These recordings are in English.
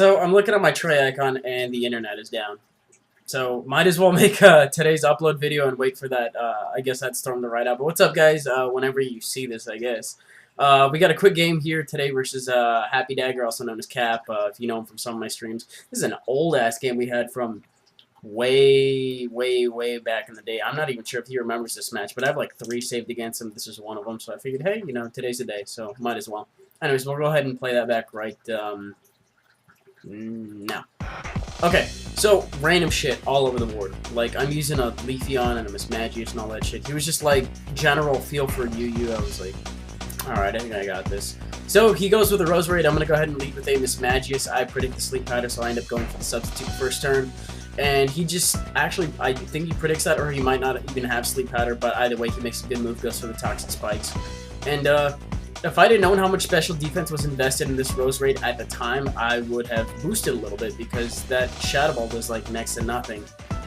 So I'm looking at my tray icon and the internet is down. So might as well make today's upload video and wait for that, I guess that storm to ride out. But what's up, guys? Whenever you see this, I guess. We got a quick game here today versus HappyDagger, also known as Cap, if you know him from some of my streams. This is an old-ass game we had from way back in the day. I'm not even sure if he remembers this match, but I have like 3 saved against him. This is one of them, so I figured, hey, you know, today's the day, so might as well. Anyways, we'll go ahead and play that back right now. Okay, so random shit all over the board. Like, I'm using a Leafeon and a Mismagius and all that shit. He was just like, general feel for Yu. I was like, alright, I think I got this. So he goes with a Roserade. I'm going to go ahead and lead with a Mismagius. I predict the Sleep Powder, so I end up going for the substitute first turn. And he just, actually, I think he predicts that, or he might not even have Sleep Powder, but either way, he makes a good move, goes for the Toxic Spikes. And, if I didn't know how much special defense was invested in this Roserade at the time, I would have boosted a little bit, because that Shadow Ball was like next to nothing.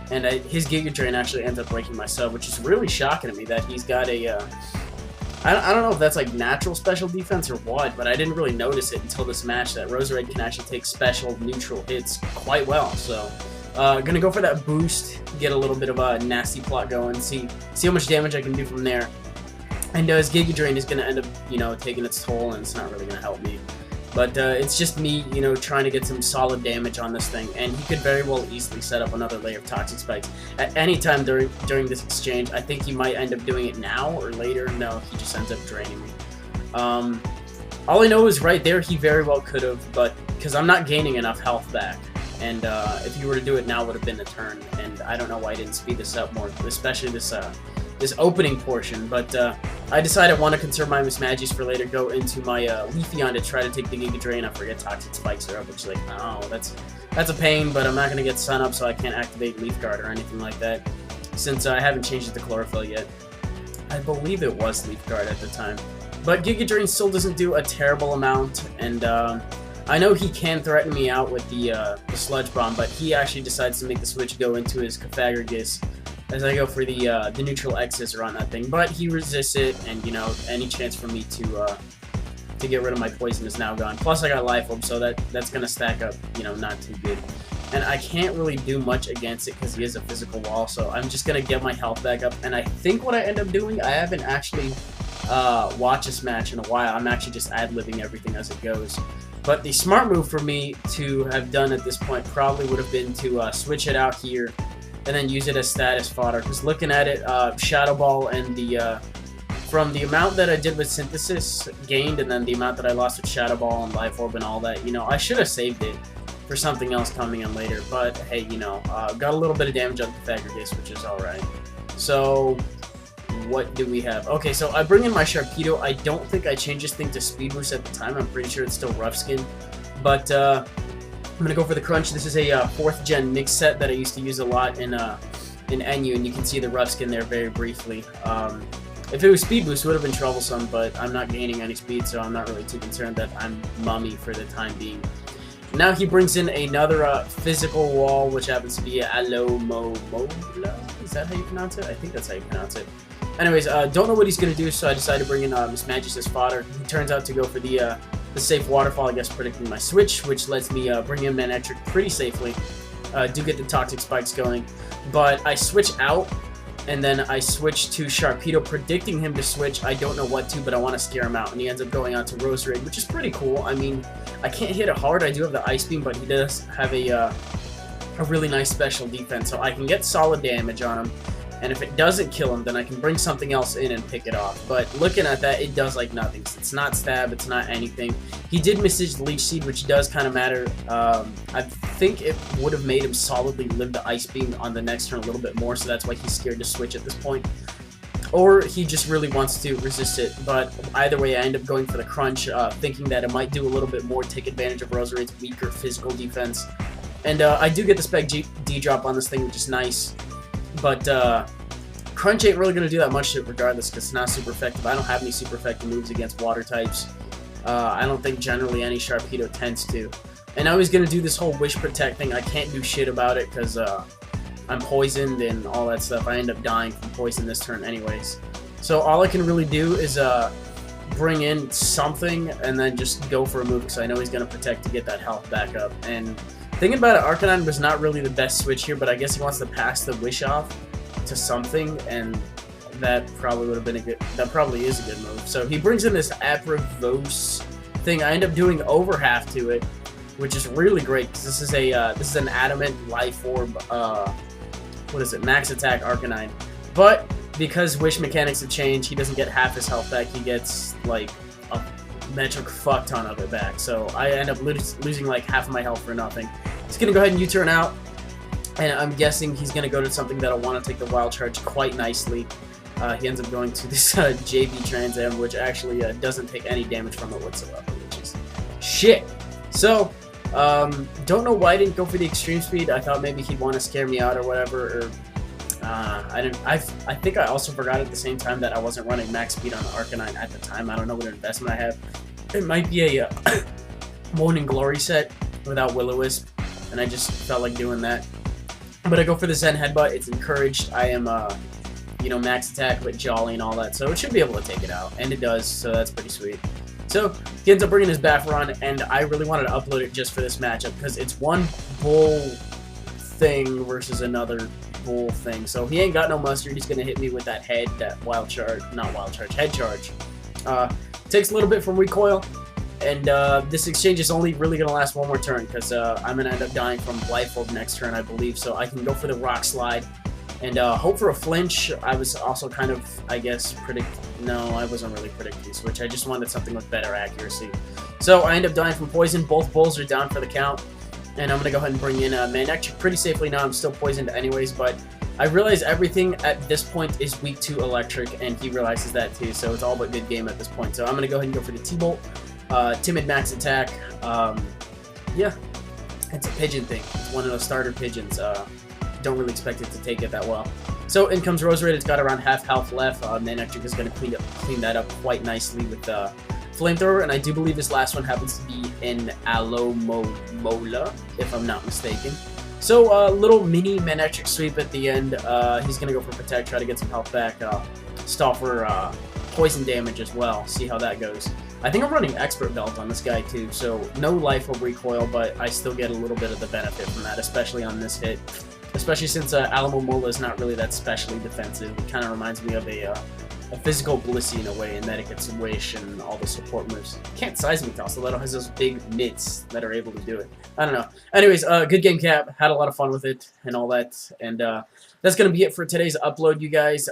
And his Giga Drain actually ends up breaking my sub, which is really shocking to me that he's got a, I don't know if that's like natural special defense or what, but I didn't really notice it until this match that Roserade can actually take special neutral hits quite well. So, gonna go for that boost, get a little bit of a nasty plot going, see how much damage I can do from there. And his Giga Drain is going to end up, you know, taking its toll, and it's not really going to help me. But it's just me, you know, trying to get some solid damage on this thing, and he could very well easily set up another layer of Toxic Spikes at any time during this exchange. I think he might end up doing it now or later. No, he just ends up draining me. All I know is right there he very well could have, but because I'm not gaining enough health back. And if he were to do it now, it would have been a turn, and I don't know why I didn't speed this up more, especially this opening portion, but I decided I want to conserve my Mismagius for later, go into my Leafeon to try to take the Giga Drain. I forget Toxic Spikes are up, which is like, oh, that's a pain, but I'm not going to get Sun up, so I can't activate Leaf Guard or anything like that, since I haven't changed it to Chlorophyll yet. I believe it was Leaf Guard at the time. But Giga Drain still doesn't do a terrible amount, and I know he can threaten me out with the Sludge Bomb, but he actually decides to make the switch go into his Cofagrigus as I go for the neutral X's around that thing, but he resists it, and you know, any chance for me to get rid of my poison is now gone. Plus, I got Life Orb, so that's gonna stack up, you know, not too good. And I can't really do much against it because he is a physical wall, so I'm just gonna get my health back up. And I think what I end up doing, I haven't actually watched this match in a while. I'm actually just ad-libbing everything as it goes. But the smart move for me to have done at this point probably would have been to switch it out here and then use it as status fodder, because looking at it, Shadow Ball and the from the amount that I did with Synthesis gained, and then the amount that I lost with Shadow Ball and Life Orb and all that, you know, I should have saved it for something else coming in later, but hey, you know, got a little bit of damage on the Cofagrigus, which is alright. So, what do we have? Okay, so I bring in my Sharpedo. I don't think I changed this thing to Speed Boost at the time. I'm pretty sure it's still Rough Skin, but I'm gonna go for the Crunch. This is a 4th gen mix set that I used to use a lot in NU, and you can see the Rough Skin there very briefly. If it was Speed Boost, it would have been troublesome, but I'm not gaining any speed, so I'm not really too concerned that I'm mummy for the time being. Now he brings in another physical wall, which happens to be Alomomola. Is that how you pronounce it? I think that's how you pronounce it. Anyways, don't know what he's gonna do, so I decided to bring in Mismagius as fodder. He turns out to go for the safe Waterfall, I guess, predicting my switch, which lets me bring in Manectric pretty safely. Do get the Toxic Spikes going, but I switch out, and then I switch to Sharpedo, predicting him to switch. I don't know what to, but I want to scare him out, and he ends up going on to Roserade, which is pretty cool. I mean, I can't hit it hard. I do have the Ice Beam, but he does have a really nice special defense, so I can get solid damage on him. And if it doesn't kill him, then I can bring something else in and pick it off. But looking at that, it does like nothing. It's not stab, it's not anything. He did miss his Leech Seed, which does kind of matter. I think it would have made him solidly live the Ice Beam on the next turn a little bit more, so that's why he's scared to switch at this point. Or he just really wants to resist it. But either way, I end up going for the Crunch, thinking that it might do a little bit more, take advantage of Roserade's weaker physical defense. And I do get the Spec D-drop on this thing, which is nice. But Crunch ain't really going to do that much regardless, because it's not super effective. I don't have any super effective moves against water types. I don't think generally any Sharpedo tends to. And I was going to do this whole Wish Protect thing. I can't do shit about it because I'm poisoned and all that stuff. I end up dying from poison this turn anyways. So all I can really do is bring in something and then just go for a move because I know he's going to protect to get that health back up. And thinking about it, Arcanine was not really the best switch here, but I guess he wants to pass the Wish off to something, and that probably would have been a good, that probably is a good move. So he brings in this Aprivose thing. I end up doing over half to it, which is really great because this is an Adamant Life Orb, what is it, Max Attack Arcanine. But because Wish mechanics have changed, he doesn't get half his health back, he gets like a metric fuck ton of it back. So I end up losing like half of my health for nothing. He's going to go ahead and U-turn out, and I'm guessing he's going to go to something that'll want to take the Wild Charge quite nicely. He ends up going to this JB Trans Am, which actually doesn't take any damage from it whatsoever, which is shit. So, don't know why I didn't go for the Extreme Speed. I thought maybe he'd want to scare me out or whatever, or I think I also forgot at the same time that I wasn't running max speed on the Arcanine at the time. I don't know what investment I have. It might be a Morning Glory set without Will-O-Wisp, and I just felt like doing that. But I go for the Zen Headbutt. It's encouraged. I am, you know, max attack with Jolly and all that, so it should be able to take it out, and it does, so that's pretty sweet. So he ends up bringing his Baffron, and I really wanted to upload it just for this matchup because it's one bull thing versus another bull thing. So he ain't got no mustard. He's gonna hit me with that head, that wild charge, not wild charge, head charge. Takes a little bit from recoil, and this exchange is only really gonna last one more turn because I'm gonna end up dying from Life Orb next turn, I believe. So I can go for the Rock Slide and hope for a flinch. I was also kind of, I guess, no, I wasn't really predicting switch. I just wanted something with better accuracy. So I end up dying from poison. Both bulls are down for the count. And I'm going to go ahead and bring in Manectric pretty safely now. I'm still poisoned anyways, but I realize everything at this point is weak to electric, and he realizes that too, so it's all but good game at this point. So I'm going to go ahead and go for the T-Bolt. Timid max attack. Yeah, it's a pigeon thing. It's one of those starter pigeons. Don't really expect it to take it that well. So in comes Roserade. It's got around half health left. Manectric is going to clean that up quite nicely with Flamethrower, and I do believe this last one happens to be an Alomomola, if I'm not mistaken. So little mini Manectric sweep at the end. He's going to go for Protect, try to get some health back. Stall for poison damage as well. See how that goes. I think I'm running Expert Belt on this guy too, so no Life Orb recoil, but I still get a little bit of the benefit from that, especially on this hit. Especially since Alomomola is not really that specially defensive. It kind of reminds me of a physical Blissey in a way, in that it gets Wish and all the support moves. Can't Seismic Toss, although it has those big mitts that are able to do it. I don't know. Anyways, good game, Cap. Had a lot of fun with it and all that. And that's going to be it for today's upload, you guys.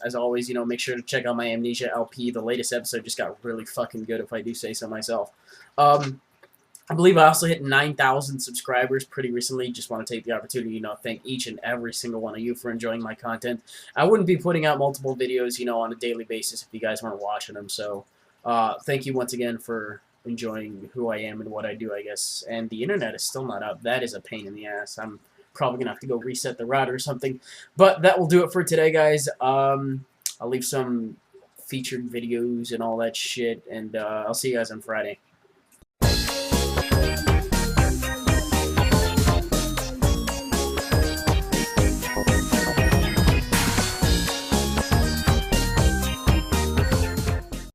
As always, you know, make sure to check out my Amnesia LP. The latest episode just got really fucking good, if I do say so myself. I believe I also hit 9,000 subscribers pretty recently. Just want to take the opportunity, you know, thank each and every single one of you for enjoying my content. I wouldn't be putting out multiple videos, you know, on a daily basis if you guys weren't watching them. So, thank you once again for enjoying who I am and what I do, I guess. And the internet is still not up. That is a pain in the ass. I'm probably going to have to go reset the router or something. But that will do it for today, guys. I'll leave some featured videos and all that shit. And I'll see you guys on Friday.